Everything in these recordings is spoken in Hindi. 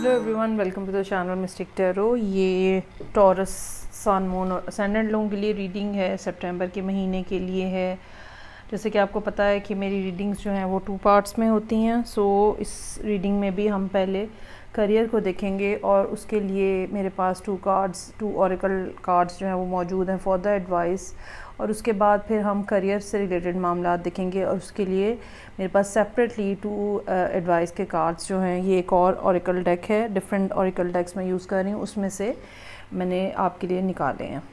Hello everyone, welcome to the channel mystic tarot. ये टॉरस सन मून और असेंडेंट लोगों के लिए रीडिंग है, सितंबर के महीने के लिए है। जैसे कि आपको पता है कि मेरी रीडिंग्स जो हैं वो 2 पार्ट्स में होती हैं। सो इस रीडिंग में भी हम पहले करियर को देखेंगे और उसके लिए मेरे पास 2 ऑरेकल कार्ड्स जो हैं वो मौजूद हैं फॉर द एडवाइस। और उसके बाद फिर हम करियर से रिलेटेड मामला देखेंगे और उसके लिए मेरे पास सेपरेटली 2 एडवाइस के कार्ड्स जो हैं, ये एक और ऑरेकल डेक है, डिफरेंट ऑरेकल डेक्स मैं यूज़ कर रही हूँ, उसमें से मैंने आपके लिए निकाले हैं।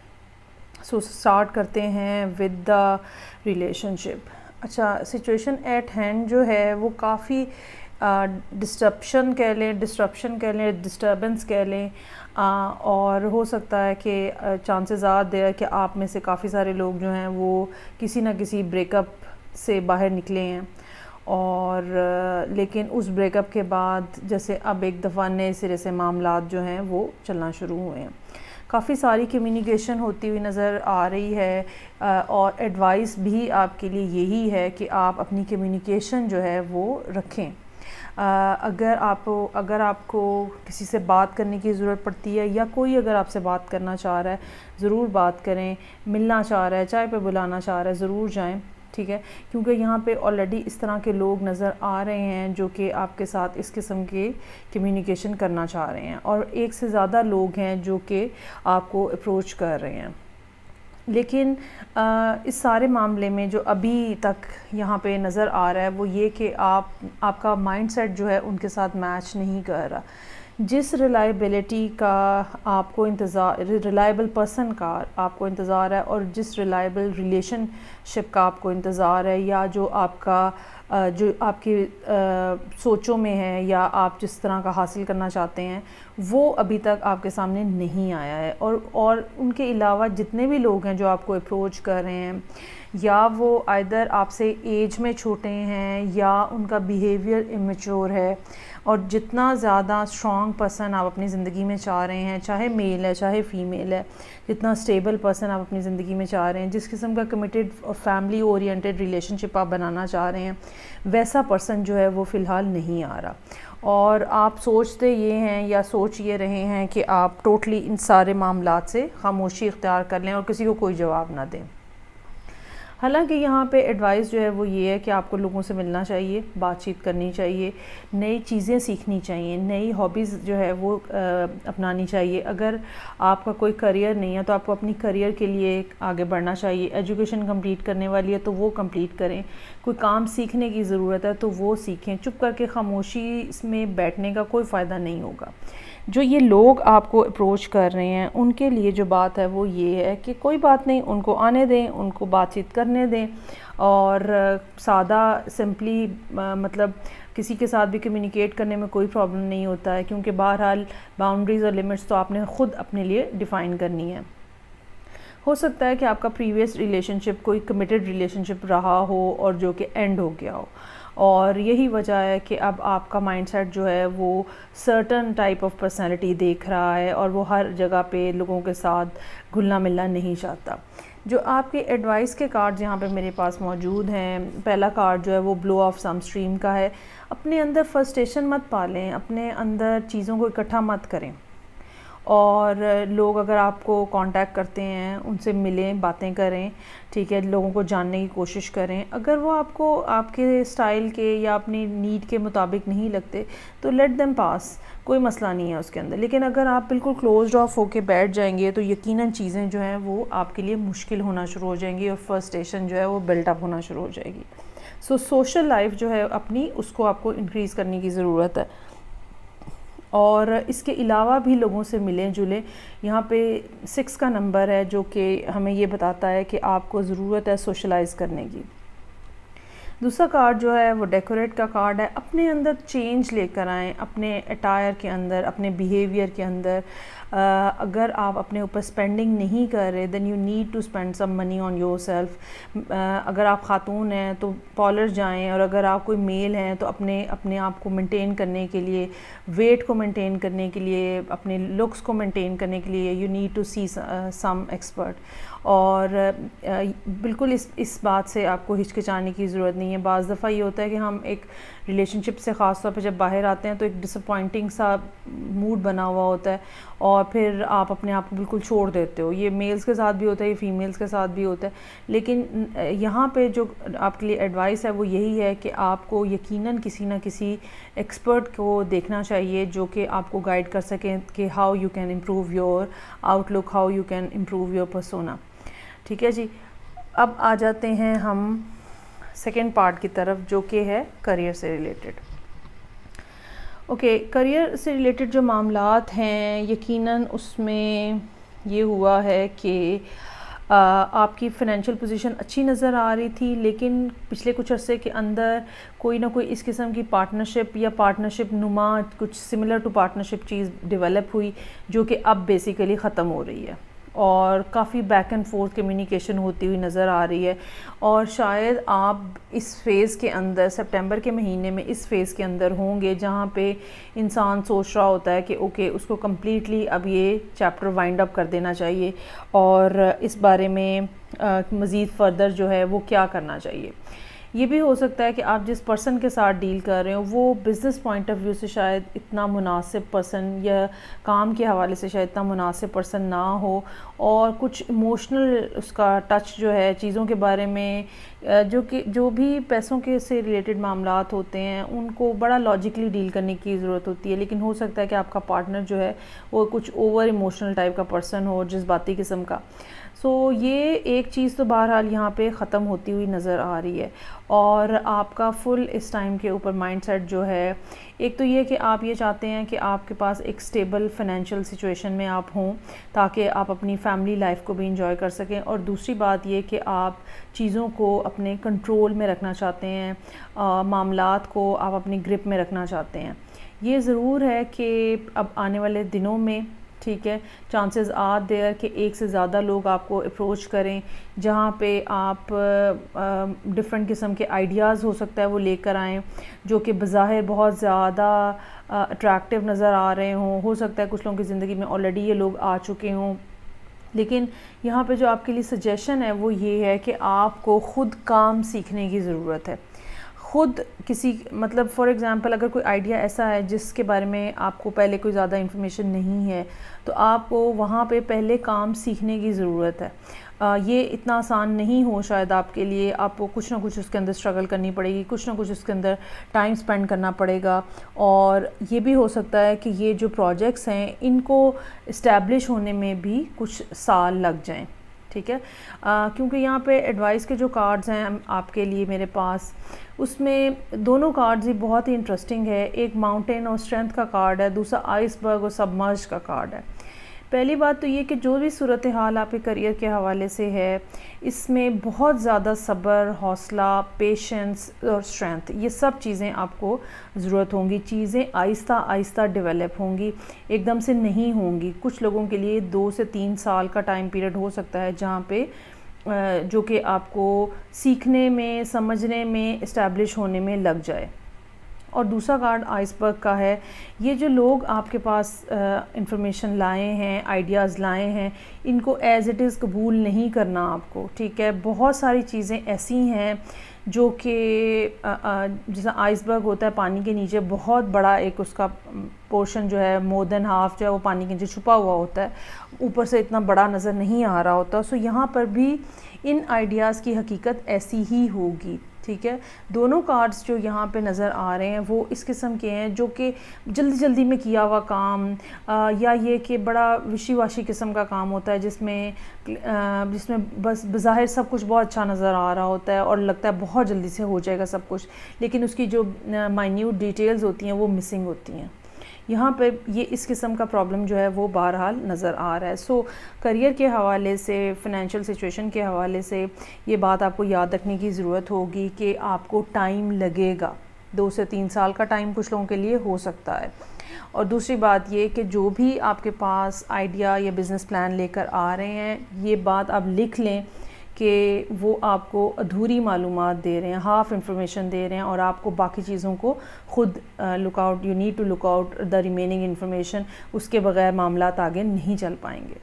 सो स्टार्ट करते हैं विद द रिलेशनशिप। अच्छा, सिचुएशन एट हैंड जो है वो काफ़ी डिस्टर्बेंस कह लें, और हो सकता है कि चांसेस आर देयर कि आप में से काफ़ी सारे लोग जो हैं वो किसी ना किसी ब्रेकअप से बाहर निकले हैं और लेकिन उस ब्रेकअप के बाद जैसे अब एक दफ़ा नए सिरे से मामलात जो हैं वो चलना शुरू हुए हैं। काफ़ी सारी कम्युनिकेशन होती हुई नज़र आ रही है और एडवाइस भी आपके लिए यही है कि आप अपनी कम्युनिकेशन जो है वो रखें। अगर आपको किसी से बात करने की ज़रूरत पड़ती है या कोई अगर आपसे बात करना चाह रहा है, ज़रूर बात करें। मिलना चाह रहा है, चाय पे बुलाना चाह रहा है, ज़रूर जाएं, ठीक है। क्योंकि यहाँ पे ऑलरेडी इस तरह के लोग नज़र आ रहे हैं जो कि आपके साथ इस किस्म के कम्युनिकेशन करना चाह रहे हैं और एक से ज़्यादा लोग हैं जो कि आपको अप्रोच कर रहे हैं। लेकिन इस सारे मामले में जो अभी तक यहाँ पे नज़र आ रहा है वो ये कि आपका माइंडसेट जो है उनके साथ मैच नहीं कर रहा। जिस रिलायबिलिटी का आपको इंतज़ार, रिलायबल पर्सन का आपको इंतज़ार है और जिस रिलायबल रिलेशनशिप का आपको इंतज़ार है या जो आपकी सोचों में है या आप जिस तरह का हासिल करना चाहते हैं वो अभी तक आपके सामने नहीं आया है। और उनके अलावा जितने भी लोग हैं जो आपको अप्रोच कर रहे हैं, या वो आइदर आपसे एज में छोटे हैं या उनका बिहेवियर इमेच्योर है, और जितना ज़्यादा स्ट्रॉन्ग पर्सन आप अपनी ज़िंदगी में चाह रहे हैं, चाहे मेल है चाहे फीमेल है, जितना स्टेबल पर्सन आप अपनी ज़िंदगी में चाह रहे हैं, जिस किस्म का कमिटेड फैमिली ओरिएंटेड रिलेशनशिप आप बनाना चाह रहे हैं, वैसा पर्सन जो है वो फ़िलहाल नहीं आ रहा। और आप सोचते ये हैं या सोच ये रहे हैं कि आप टोटली इन सारे मामलात से खामोशी इख्तियार कर लें और किसी को कोई जवाब ना दें। हालांकि यहाँ पे एडवाइस जो है वो ये है कि आपको लोगों से मिलना चाहिए, बातचीत करनी चाहिए, नई चीज़ें सीखनी चाहिए, नई हॉबीज़ जो है वो अपनानी चाहिए। अगर आपका कोई करियर नहीं है तो आपको अपनी करियर के लिए आगे बढ़ना चाहिए। एजुकेशन कंप्लीट करने वाली है तो वो कंप्लीट करें। कोई काम सीखने की ज़रूरत है तो वो सीखें। चुप करके खामोशी में बैठने का कोई फ़ायदा नहीं होगा। जो ये लोग आपको अप्रोच कर रहे हैं उनके लिए जो बात है वो ये है कि कोई बात नहीं, उनको आने दें, उनको बातचीत करने दें और सादा सिंपली मतलब किसी के साथ भी कम्युनिकेट करने में कोई प्रॉब्लम नहीं होता है, क्योंकि बहरहाल बाउंड्रीज़ और लिमिट्स तो आपने ख़ुद अपने लिए डिफ़ाइन करनी है। हो सकता है कि आपका प्रीवियस रिलेशनशिप कोई कमिटेड रिलेशनशिप रहा हो और जो कि एंड हो गया हो, और यही वजह है कि अब आपका माइंडसेट जो है वो सर्टन टाइप ऑफ पर्सनालिटी देख रहा है और वो हर जगह पे लोगों के साथ घुलना मिलना नहीं चाहता। जो आपके एडवाइस के कार्ड यहाँ पे मेरे पास मौजूद हैं, पहला कार्ड जो है वो ब्लो ऑफ सम स्ट्रीम का है। अपने अंदर फ्रस्ट्रेशन मत पालें, अपने अंदर चीज़ों को इकट्ठा मत करें, और लोग अगर आपको कांटेक्ट करते हैं उनसे मिलें, बातें करें, ठीक है, लोगों को जानने की कोशिश करें। अगर वो आपको आपके स्टाइल के या अपनी नीड के मुताबिक नहीं लगते तो लेट देम पास, कोई मसला नहीं है उसके अंदर। लेकिन अगर आप बिल्कुल क्लोज्ड ऑफ होके बैठ जाएंगे तो यकीनन चीज़ें जो हैं वो आपके लिए मुश्किल होना शुरू हो जाएंगी और फ्रस्ट्रेशन जो है वो बिल्टअप होना शुरू हो जाएगी। सो सोशल लाइफ जो है अपनी, उसको आपको इंक्रीज़ करने की ज़रूरत है और इसके अलावा भी लोगों से मिलें जुलें। यहाँ पे 6 का नंबर है जो कि हमें ये बताता है कि आपको ज़रूरत है सोशलाइज़ करने की। दूसरा कार्ड जो है वो डेकोरेट का कार्ड है। अपने अंदर चेंज लेकर आएँ, अपने अटायर के अंदर, अपने बिहेवियर के अंदर। अगर आप अपने ऊपर स्पेंडिंग नहीं कर रहे then you need to spend some money on yourself. अगर आप खातून हैं तो पार्लर जाएं, और अगर आप कोई मेल हैं तो अपने आप को मेंटेन करने के लिए, वेट को मेंटेन करने के लिए, अपने लुक्स को मेंटेन करने के लिए you need to see some expert. और बिल्कुल इस बात से आपको हिचकिचाने की ज़रूरत नहीं है। है। बाज़ दफ़ा ये होता है कि हम एक रिलेशनशिप से ख़ास तौर पे जब बाहर आते हैं तो एक डिसअपॉइंटिंग सा मूड बना हुआ होता है और फिर आप अपने आप को बिल्कुल छोड़ देते हो। ये मेल्स के साथ भी होता है, ये फीमेल्स के साथ भी होता है। लेकिन यहाँ पे जो आपके लिए एडवाइस है वो यही है कि आपको यकीनन किसी ना किसी एक्सपर्ट को देखना चाहिए जो कि आपको गाइड कर सकें कि how you can improve your outlook, how you can improve your persona. ठीक है जी, अब आ जाते हैं हम सेकेंड पार्ट की तरफ जो कि है करियर से रिलेटेड। ओके, करियर से रिलेटेड जो मामलात हैं यकीनन उसमें ये हुआ है कि आपकी फ़ाइनेंशियल पोजीशन अच्छी नज़र आ रही थी, लेकिन पिछले कुछ अरसे के अंदर कोई ना कोई इस किस्म की पार्टनरशिप या पार्टनरशिप नुमा कुछ सिमिलर टू पार्टनरशिप चीज़ डेवलप हुई जो कि अब बेसिकली ख़त्म हो रही है और काफ़ी बैक एंड फोर्थ कम्युनिकेशन होती हुई नज़र आ रही है। और शायद आप इस फ़ेज़ के अंदर सितंबर के महीने में इस फ़ेज़ के अंदर होंगे जहाँ पे इंसान सोच रहा होता है कि ओके उसको कम्प्लीटली अब ये चैप्टर वाइंड अप कर देना चाहिए और इस बारे में मज़ीद फ़र्दर जो है वो क्या करना चाहिए। ये भी हो सकता है कि आप जिस पर्सन के साथ डील कर रहे हो वो बिज़नेस पॉइंट ऑफ व्यू से शायद इतना मुनासिब पर्सन या काम के हवाले से शायद इतना मुनासिब पर्सन ना हो और कुछ इमोशनल उसका टच जो है चीज़ों के बारे में जो भी पैसों के से रिलेटेड मामलात होते हैं उनको बड़ा लॉजिकली डील करने की ज़रूरत होती है। लेकिन हो सकता है कि आपका पार्टनर जो है वो कुछ ओवर इमोशनल टाइप का पर्सन हो, जज्बाती किस्म का। ये एक चीज़ तो बहरहाल यहाँ पे ख़त्म होती हुई नज़र आ रही है और आपका फुल इस टाइम के ऊपर माइंडसेट जो है, एक तो ये कि आप ये चाहते हैं कि आपके पास एक स्टेबल फाइनेंशियल सिचुएशन में आप हों ताकि आप अपनी फैमिली लाइफ को भी इंजॉय कर सकें, और दूसरी बात ये कि आप चीज़ों को अपने कंट्रोल में रखना चाहते हैं, मामलात को आप अपनी ग्रिप में रखना चाहते हैं। ये ज़रूर है कि अब आने वाले दिनों में ठीक है चांसेस आर देयर कि एक से ज़्यादा लोग आपको अप्रोच करें जहाँ पे आप डिफरेंट किस्म के आइडियाज़ हो सकता है वो लेकर आएँ जो कि बज़ाहिर बहुत ज़्यादा अट्रैक्टिव नज़र आ रहे हों। हो सकता है कुछ लोगों की ज़िंदगी में ऑलरेडी ये लोग आ चुके हों, लेकिन यहाँ पे जो आपके लिए सजेशन है वो ये है कि आपको ख़ुद काम सीखने की ज़रूरत है। ख़ुद किसी मतलब फ़ॉर एग्ज़ाम्पल अगर कोई आइडिया ऐसा है जिसके बारे में आपको पहले कोई ज़्यादा इन्फॉर्मेशन नहीं है तो आपको वहाँ पे पहले काम सीखने की ज़रूरत है। ये इतना आसान नहीं हो शायद आपके लिए, आपको कुछ ना कुछ उसके अंदर स्ट्रगल करनी पड़ेगी, कुछ ना कुछ उसके अंदर टाइम स्पेंड करना पड़ेगा। और ये भी हो सकता है कि ये जो प्रोजेक्ट्स हैं इनको इस्टेब्लिश होने में भी कुछ साल लग जाएं। ठीक है, क्योंकि यहाँ पे एडवाइस के जो कार्ड्स हैं आपके लिए मेरे पास, उसमें दोनों कार्ड्स ही बहुत ही इंटरेस्टिंग है। एक माउंटेन और स्ट्रेंथ का कार्ड है, दूसरा आइसबर्ग और सबमर्ज का कार्ड है। पहली बात तो ये कि जो भी सूरत हाल आपके करियर के हवाले से है इसमें बहुत ज़्यादा सब्र, हौसला, पेशेंस और स्ट्रेंथ, ये सब चीज़ें आपको ज़रूरत होंगी। चीज़ें आहिस्ता आहिस्ता डेवलप होंगी, एकदम से नहीं होंगी। कुछ लोगों के लिए 2 से 3 साल का टाइम पीरियड हो सकता है जहाँ पे जो कि आपको सीखने में, समझने में, इस्टेब्लिश होने में लग जाए। और दूसरा कार्ड आइसबर्ग का है। ये जो लोग आपके पास इंफॉर्मेशन लाए हैं, आइडियाज़ लाए हैं, इनको एज़ इट इज़ कबूल नहीं करना आपको। ठीक है, बहुत सारी चीज़ें ऐसी हैं जो कि जैसा आइसबर्ग होता है पानी के नीचे बहुत बड़ा एक उसका पोर्शन जो है मोर देन हाफ जो है वो पानी के नीचे छुपा हुआ होता है, ऊपर से इतना बड़ा नज़र नहीं आ रहा होता। सो यहाँ पर भी इन आइडियाज़ की हकीकत ऐसी ही होगी। ठीक है, दोनों कार्ड्स जो यहाँ पे नज़र आ रहे हैं वो इस किस्म के हैं जो कि जल्दी जल्दी में किया हुआ काम या ये कि बड़ा विशी-वाशी किस्म का काम होता है जिसमें बस बज़ाहिर सब कुछ बहुत अच्छा नज़र आ रहा होता है और लगता है बहुत जल्दी से हो जाएगा सब कुछ, लेकिन उसकी जो माइन्यूट डिटेल्स होती हैं वो मिसिंग होती हैं। यहाँ पे ये इस किस्म का प्रॉब्लम जो है वो बहरहाल नज़र आ रहा है। सो करियर के हवाले से, फ़ाइनेंशियल सिचुएशन के हवाले से ये बात आपको याद रखने की ज़रूरत होगी कि आपको टाइम लगेगा। 2 से 3 साल का टाइम कुछ लोगों के लिए हो सकता है। और दूसरी बात ये कि जो भी आपके पास आइडिया या बिज़नेस प्लान लेकर आ रहे हैं, ये बात आप लिख लें कि वो आपको अधूरी मालूमात दे रहे हैं, हाफ़ इंफॉर्मेशन दे रहे हैं और आपको बाकी चीज़ों को ख़ुद look out, you need to look out the remaining information. उसके बगैर मामलात आगे नहीं चल पाएंगे।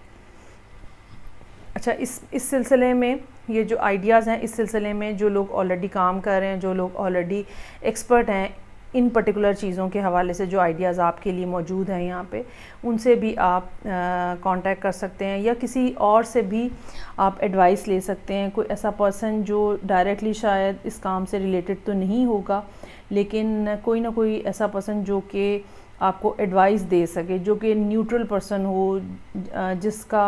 अच्छा, इस सिलसिले में ये जो आइडियाज़ हैं, इस सिलसिले में जो लोग ऑलरेडी काम कर रहे हैं, जो लोग ऑलरेडी एक्सपर्ट हैं इन पर्टिकुलर चीज़ों के हवाले से, जो आइडियाज़ आपके लिए मौजूद हैं यहाँ पे, उनसे भी आप कांटेक्ट कर सकते हैं, या किसी और से भी आप एडवाइस ले सकते हैं। कोई ऐसा पर्सन जो डायरेक्टली शायद इस काम से रिलेटेड तो नहीं होगा, लेकिन कोई ना कोई ऐसा पर्सन जो कि आपको एडवाइस दे सके, जो कि न्यूट्रल पर्सन हो, जिसका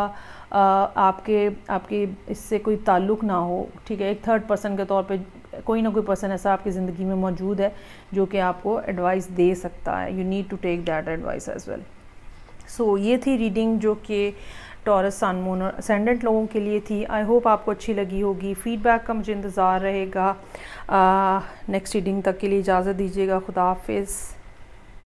आपके इससे कोई ताल्लुक़ ना हो, ठीक है। एक थर्ड पर्सन के तौर पे कोई ना कोई पर्सन ऐसा आपकी ज़िंदगी में मौजूद है जो कि आपको एडवाइस दे सकता है। You need to take that advice as well. So ये थी रीडिंग जो कि टॉरस, सन, मून और असेंडेंट लोगों के लिए थी। आई होप आपको अच्छी लगी होगी। फ़ीडबैक का मुझे इंतज़ार रहेगा। नेक्स्ट रीडिंग तक के लिए इजाज़त दीजिएगा। खुदा हाफिज़।